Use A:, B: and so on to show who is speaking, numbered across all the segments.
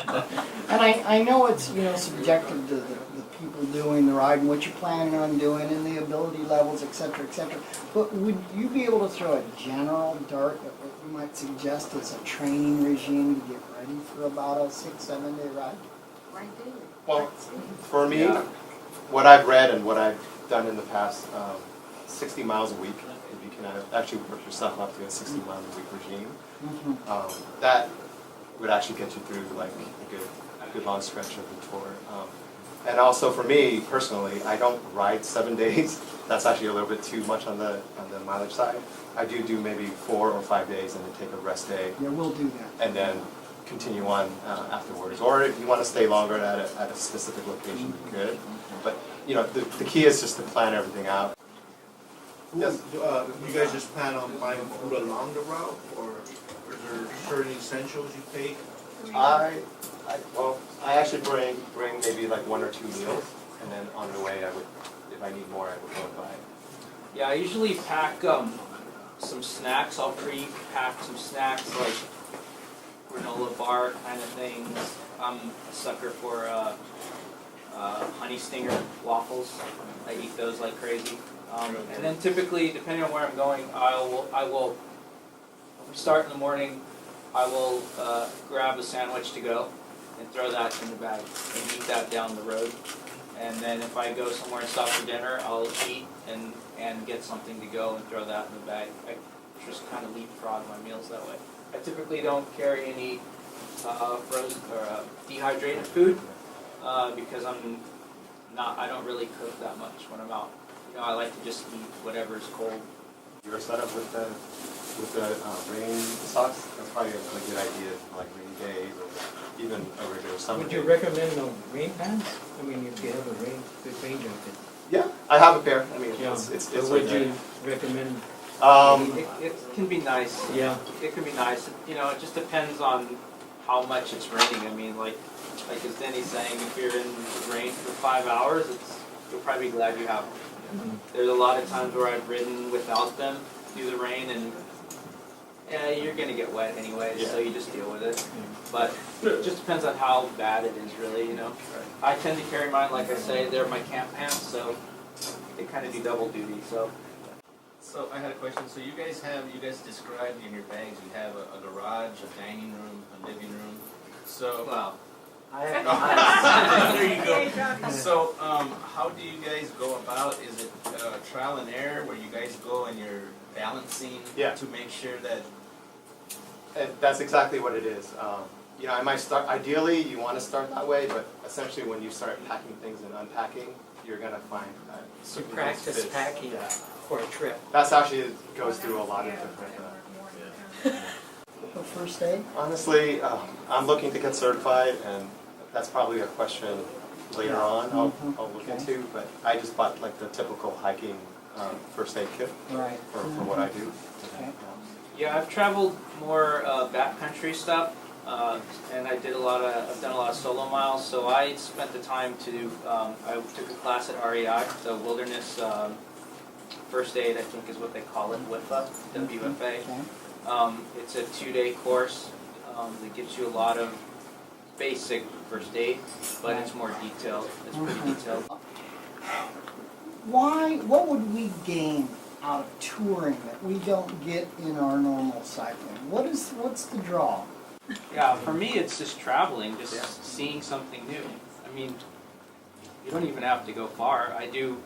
A: And I know it's, you know, subjective to the people doing the ride and what you're planning on doing and the ability levels, et cetera, but would you be able to throw a general dart at what you might suggest as a training regime to get ready for about a 6-7 day ride?
B: Well, for me, what I've read and what I've done in the past, 60 miles a week, if you can actually work yourself up to a 60 miles a week regime, that would actually get you through like a good long stretch of the tour. And also for me personally, I don't ride 7 days. That's actually a little bit too much on the mileage side. I do maybe 4 or 5 days and then take a rest day.
A: Yeah, we'll do that.
B: And then continue on afterwards. Or if you want to stay longer at a specific location, you could. But you know, the key is just to plan everything out.
C: Yes. You guys just plan on buying food along the route, or is there certain essentials you take?
B: I actually bring maybe like 1 or 2 meals, and then on the way I would, if I need more, I would go and buy.
D: Yeah, I usually pack some snacks. I'll pre-pack some snacks like granola bar kind of things. I'm a sucker for honey stinger waffles. I eat those like crazy. And then typically, depending on where I'm going, I will start in the morning. I will grab a sandwich to go and throw that in the bag and eat that down the road. And then if I go somewhere and stop for dinner, I'll eat and get something to go and throw that in the bag. I just kind of leapfrog my meals that way. I typically don't carry any frozen or dehydrated food because I don't really cook that much when I'm out. You know, I like to just eat whatever's cold.
B: Your setup with the rain socks, that's probably a really good idea for like rainy days or even a regular summer.
E: Would you recommend rain pants? I mean, if you have a good rain jacket.
B: Yeah, I have a pair. I mean,
E: Yeah.
B: it's
E: Or would you recommend?
D: It can be nice.
E: Yeah.
D: It can be nice. You know, it just depends on how much it's raining. I mean, like as Denny's saying, if you're in the rain for 5 hours, you'll probably be glad you have them. There's a lot of times where I've ridden without them through the rain, and you're gonna get wet anyway, so you just deal with it. But it just depends on how bad it is, really. You know, I tend to carry mine, like I say, they're my camp pants, so they kind of do double duty. So
F: I had a question. So you guys described in your bags, you have a garage, a dining room, a living room. So
D: well,
F: there you go. So how do you guys go about? Is it trial and error where you guys go and you're balancing to make sure that?
B: And that's exactly what it is. You know, I might start. Ideally, you want to start that way, but essentially, when you start packing things and unpacking, you're gonna find that
E: So practice packing for a trip.
B: That's actually goes through a lot of different.
A: The first aid?
B: Honestly, I'm looking to get certified, and that's probably a question later on I'll look into. But I just bought like the typical hiking first aid kit for what I do.
A: Okay.
D: yeah, I've traveled more backcountry stuff, and I've done a lot of solo miles. So I spent the time to do. I took a class at REI, so Wilderness First Aid, I think is what they call it, WFA, WFA.
A: Okay.
D: It's a 2-day course that gives you a lot of basic first aid, but it's more detailed. It's pretty detailed.
A: What would we gain out of touring that we don't get in our normal cycling? What's the draw?
D: Yeah, for me it's just traveling, just seeing something new. I mean, you don't even have to go far. I do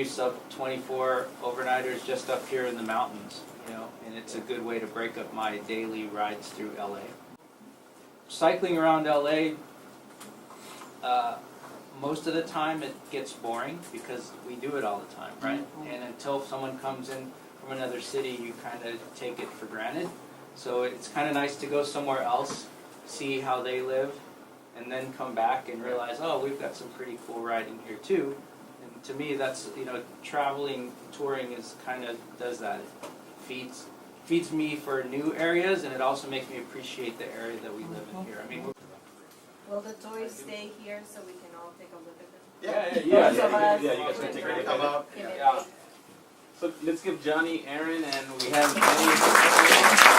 D: sub 24 overnighters just up here in the mountains, you know, and it's a good way to break up my daily rides through LA. Cycling around LA, most of the time it gets boring because we do it all the time, right? And until someone comes in from another city, you kind of take it for granted. So it's kind of nice to go somewhere else, see how they live, and then come back and realize, oh, we've got some pretty cool riding here too. And to me, that's, you know, traveling, touring is kind of does that. It feeds me for new areas, and it also makes me appreciate the area that we live in here. I mean,
G: will the toys stay here so we can all take a look at them?
F: Yeah, you guys can take a look
B: Come
F: at it.
B: out.
D: yeah.
F: So let's give Johnny, Errin, and we have Johnny.